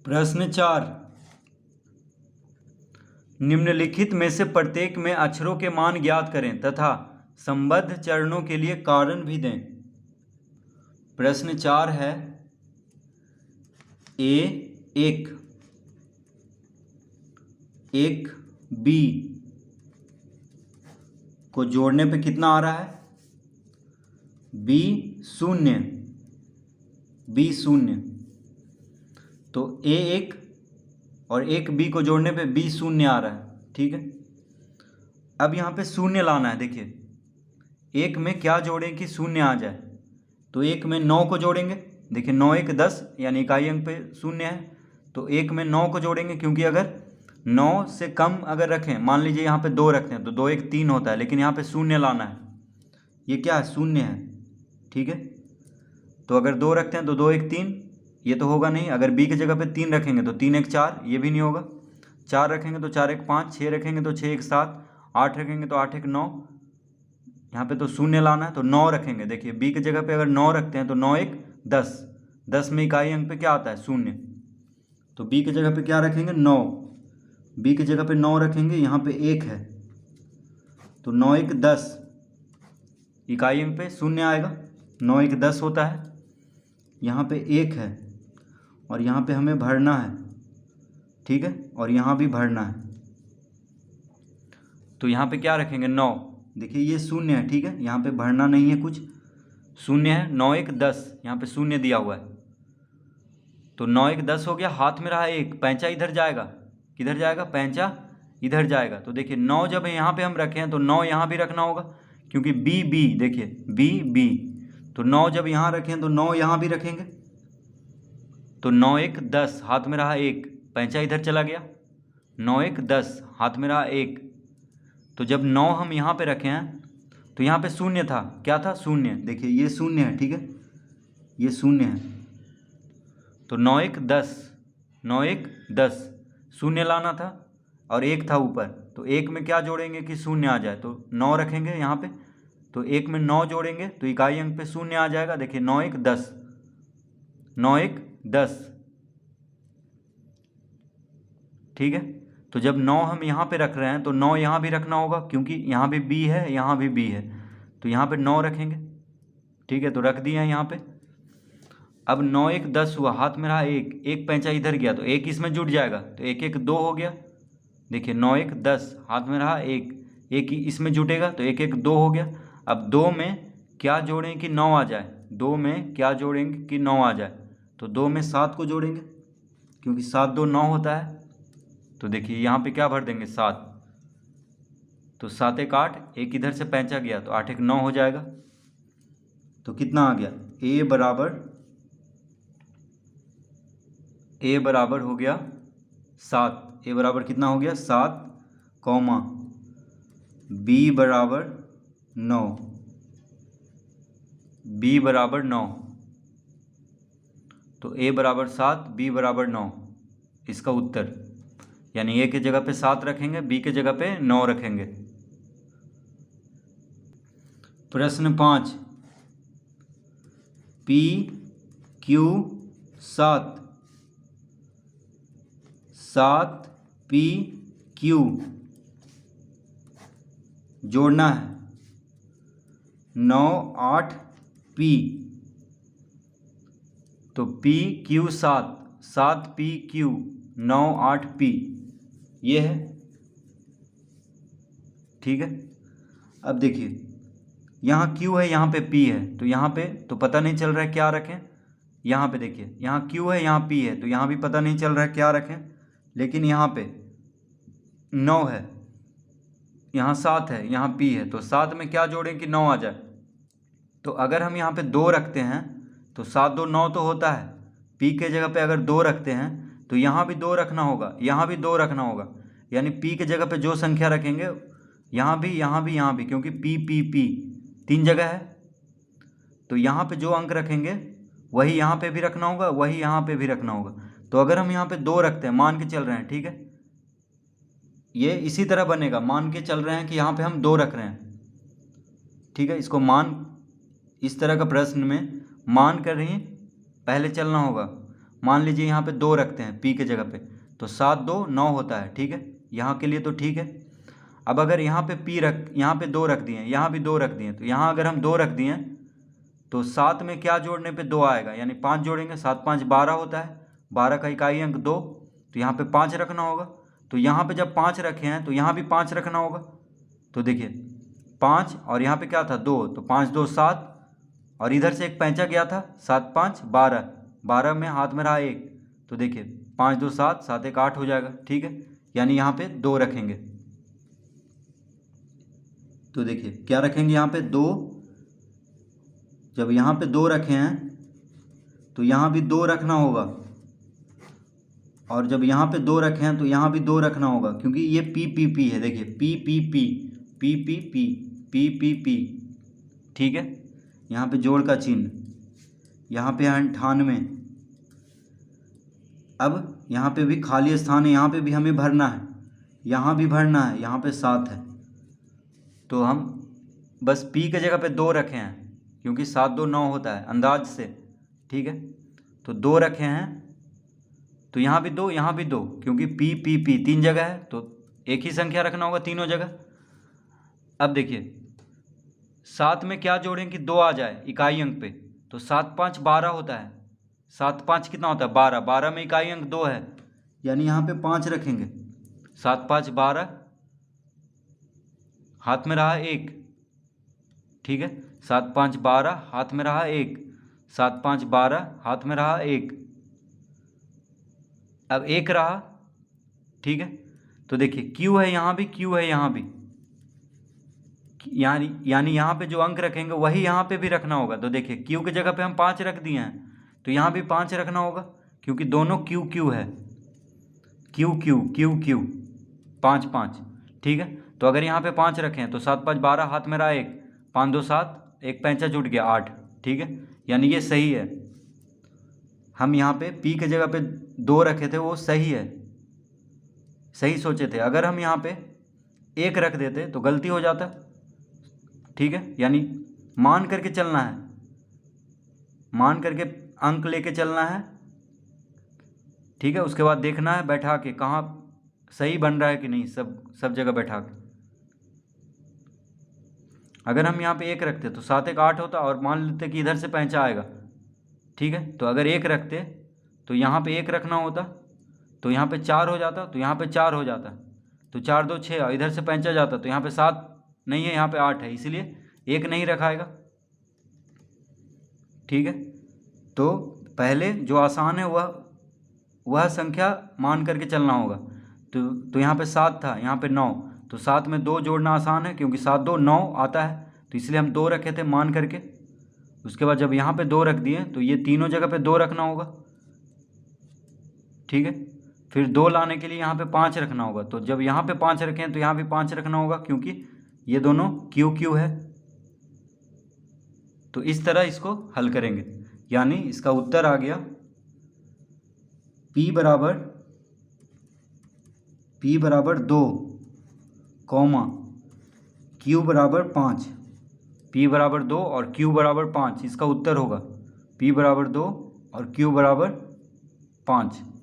प्रश्न 4, निम्नलिखित में से प्रत्येक में अक्षरों के मान ज्ञात करें तथा संबद्ध चरणों के लिए कारण भी दें। प्रश्न 4 है A1, एक B को जोड़ने पे कितना आ रहा है? B0, B0। तो A1 और एक B को जोड़ने पे B0 आ रहा है, ठीक है। अब यहाँ पे शून्य लाना है। देखिए एक में क्या जोड़ें कि शून्य आ जाए, तो एक में 9 को जोड़ेंगे। देखिए 9 1 10 यानी इकाई अंक पे शून्य है, तो एक में 9 को जोड़ेंगे, क्योंकि अगर 9 से कम अगर रखें, मान लीजिए यहाँ पे 2 रखते हैं तो 2 1 3 होता है, लेकिन यहाँ पे शून्य लाना है। ये क्या है? शून्य है, ठीक है। तो अगर 2 रखते हैं तो 2 1 3, ये तो होगा नहीं। अगर B की जगह पे 3 रखेंगे तो 3 1 4, ये भी नहीं होगा। 4 रखेंगे तो 4 1 5, 6 रखेंगे तो 6 1 7, 8 रखेंगे तो 8 1 9। यहाँ पे तो शून्य लाना है, तो 9 रखेंगे। देखिए B की जगह पे अगर 9 रखते हैं तो 9 1 10, 10 में इकाई अंक पे क्या आता है? शून्य। तो B की जगह पे क्या रखेंगे? 9। B की जगह पे 9 रखेंगे, यहाँ पे 1 है तो 9 1 10, इकाई अंक पे शून्य आएगा। 9 1 10 होता है, यहाँ पे 1 है और यहाँ पे हमें भरना है, ठीक है, और यहाँ भी भरना है। तो यहाँ पे क्या रखेंगे? 9। देखिए ये शून्य है, ठीक है, यहाँ पे भरना नहीं है कुछ, शून्य है। 9 1 10, यहाँ पे शून्य दिया हुआ है, तो 9 1 10 हो गया। हाथ में रहा 1, पैंचा इधर जाएगा। किधर जाएगा? पैंचा इधर जाएगा। तो देखिए 9 जब यहाँ पे हम रखे हैं तो 9 यहाँ भी रखना होगा, क्योंकि B B, देखिए B B, तो 9 जब यहाँ रखें तो 9 यहाँ भी रखेंगे। तो 9 1 10, हाथ में रहा 1, पैंचा इधर चला गया। 9 1 10, हाथ में रहा 1, तो जब 9 हम यहाँ पे रखे हैं तो यहाँ पे शून्य था। क्या था? शून्य। देखिए ये शून्य है, ठीक है, ये शून्य है। तो 9 1 10, 9 1 10, शून्य लाना था और 1 था ऊपर, तो 1 में क्या जोड़ेंगे कि शून्य आ जाए? तो 9 रखेंगे यहाँ पे, तो 1 में 9 जोड़ेंगे तो इकाई अंक पे शून्य आ जाएगा। देखिए 9 1 10, 9 1 10, ठीक है। तो जब 9 हम यहाँ पे रख रहे हैं तो 9 यहाँ भी रखना होगा, क्योंकि यहाँ भी B है, यहाँ भी B है, तो यहाँ पे 9 रखेंगे, ठीक है। तो रख दिए हैं यहाँ पे। अब 9 1 10 हुआ, हाथ में रहा 1, 1 पैंचा इधर गया तो 1 इसमें जुट जाएगा, तो 1 1 2 हो गया। देखिए 9 1 10, हाथ में रहा 1, 1 इसमें जुटेगा तो 1 1 2 हो गया। अब 2 में क्या जोड़ें कि 9 आ जाए? 2 में क्या जोड़ेंगे कि 9 आ जाए? तो 2 में 7 को जोड़ेंगे, क्योंकि 7 2 9 होता है। तो देखिए यहाँ पे क्या भर देंगे? 7। तो 7 1 8, 1 इधर से पैंचा गया तो 8 1 9 हो जाएगा। तो कितना आ गया? A बराबर हो गया 7। A बराबर कितना हो गया? 7, कॉमा B बराबर 9, B बराबर 9। तो A बराबर 7, B बराबर 9, इसका उत्तर। यानी A की जगह पे 7 रखेंगे, B की जगह पे 9 रखेंगे। प्रश्न 5, P Q 7, 7 P Q जोड़ना है। 9 8 P, तो P Q 7, 7 P Q 9 8 P, ये है, ठीक है। अब देखिए यहाँ Q है, यहाँ पे P है, तो यहाँ पे तो पता नहीं चल रहा है क्या रखें। यहाँ पे देखिए यहाँ Q है, यहाँ P है, तो यहाँ भी पता नहीं चल रहा है क्या रखें। लेकिन यहाँ पे 9 है, यहाँ 7 है, यहाँ P है, तो 7 में क्या जोड़ें कि 9 आ जाए? तो अगर हम यहाँ पे 2 रखते हैं तो 7 2 9 तो होता है। P के जगह पे अगर 2 रखते हैं तो यहाँ भी 2 रखना होगा, यहाँ भी 2 रखना होगा। यानी P के जगह पे जो संख्या रखेंगे यहाँ भी, यहाँ भी, यहाँ भी, क्योंकि P P P 3 जगह है, तो यहाँ पे जो अंक रखेंगे वही यहाँ पे भी रखना होगा, वही यहाँ पे भी रखना होगा। तो अगर हम यहाँ पे 2 रखते हैं, मान के चल रहे हैं, ठीक है, ये इसी तरह बनेगा। मान के चल रहे हैं कि यहाँ पे हम 2 रख रहे हैं, ठीक है। इसको मान, इस तरह का प्रश्न में मान कर ही पहले चलना होगा। मान लीजिए यहाँ पे 2 रखते हैं p के जगह पे, तो 7 2 9 होता है, ठीक है, यहाँ के लिए तो ठीक है। अब अगर यहाँ पे यहाँ पे 2 रख दिए, यहाँ भी 2 रख दिए, तो यहाँ अगर हम 2 रख दिए तो 7 में क्या जोड़ने पे 2 आएगा, यानी 5 जोड़ेंगे, 7 5 12 होता है, 12 का इकाई अंक 2, तो यहाँ पे 5 रखना होगा। तो यहाँ पे जब 5 रखे हैं तो यहाँ भी 5 रखना होगा। तो देखिए 5 और यहाँ पे क्या था 2, तो 5 2 7, और इधर से एक पैंचा गया था, 7 5 12, 12 में हाथ में रहा 1, तो देखिए 5 2 7, 7 1 8 हो जाएगा, ठीक है, यानी यहाँ पे 2 रखेंगे। तो देखिए क्या रखेंगे यहाँ पे 2, जब यहाँ पे 2 रखे हैं तो यहाँ भी 2 रखना होगा, और जब यहाँ पे 2 रखे हैं तो यहाँ भी 2 रखना होगा, क्योंकि ये पी है, देखिए पी, ठीक है, यहाँ पे जोड़ का चिन्ह, यहाँ पे 98। अब यहाँ पे भी खाली स्थान है, यहाँ पे भी हमें भरना है, यहाँ भी भरना है, यहाँ पे 7 है, तो हम बस p के जगह पे 2 रखे हैं, क्योंकि 7 2 9 होता है अंदाज से, ठीक है, तो 2 रखे हैं, तो यहाँ भी 2 यहाँ भी 2, क्योंकि पी 3 जगह है तो एक ही संख्या रखना होगा तीनों जगह। अब देखिए 7 में क्या जोड़ें कि 2 आ जाए इकाई अंक पे, तो 7 5 12 होता है, 7 5 कितना होता है 12, 12 में इकाई अंक 2 है, यानी यहाँ पे 5 रखेंगे, 7 5 12, हाथ में रहा 1, ठीक है, 7 5 12 हाथ में रहा 1, 7 5 12 हाथ में रहा 1, अब 1 रहा, ठीक है, तो देखिए Q है यहाँ भी, Q है यहाँ भी, यानी यहाँ पे जो अंक रखेंगे वही यहाँ पे भी रखना होगा। तो देखिए Q की जगह पे हम 5 रख दिए हैं, तो यहाँ भी 5 रखना होगा, क्योंकि दोनों Q है, Q 5 5, ठीक है, तो अगर यहाँ पे 5 रखें तो 7 5 12 हाथ में रहा 1, 5 2 7, एक पैंचा जुट गया 8, ठीक है, यानी ये सही है। हम यहाँ पे p के जगह पे 2 रखे थे, वो सही है, सही सोचे थे। अगर हम यहाँ पे 1 रख देते तो गलती हो जाता, ठीक है, यानी मान करके चलना है, मान करके अंक लेके चलना है, ठीक है, उसके बाद देखना है बैठा के कहाँ सही बन रहा है कि नहीं, सब जगह बैठा के। अगर हम यहाँ पे 1 रखते तो 7 1 8 होता, और मान लेते कि इधर से पैंचा आएगा, ठीक है, तो अगर 1 रखते तो यहाँ पे 1 रखना होता, तो यहाँ पे 4 हो जाता, तो यहाँ पे 4 हो जाता, तो 4 2 6, और इधर से पैंचा जाता, तो यहाँ पे 7 नहीं है, यहाँ पे 8 है, इसलिए 1 नहीं रखाएगा, ठीक है। तो पहले जो आसान है वह संख्या मान करके चलना होगा। तो यहाँ पे 7 था, यहाँ पे 9, तो 7 में 2 जोड़ना आसान है, क्योंकि 7 2 9 आता है, तो इसलिए हम 2 रखे थे मान करके। उसके बाद जब यहाँ पे 2 रख दिए तो ये तीनों जगह पे 2 रखना होगा, ठीक है। फिर 2 लाने के लिए यहाँ पे 5 रखना होगा, तो जब यहाँ पे 5 रखें तो यहाँ भी 5 रखना होगा, क्योंकि ये दोनों Q है। तो इस तरह इसको हल करेंगे, यानी इसका उत्तर आ गया P बराबर 2, Q बराबर 5, P बराबर 2 और Q बराबर 5, इसका उत्तर होगा P बराबर 2 और Q बराबर 5।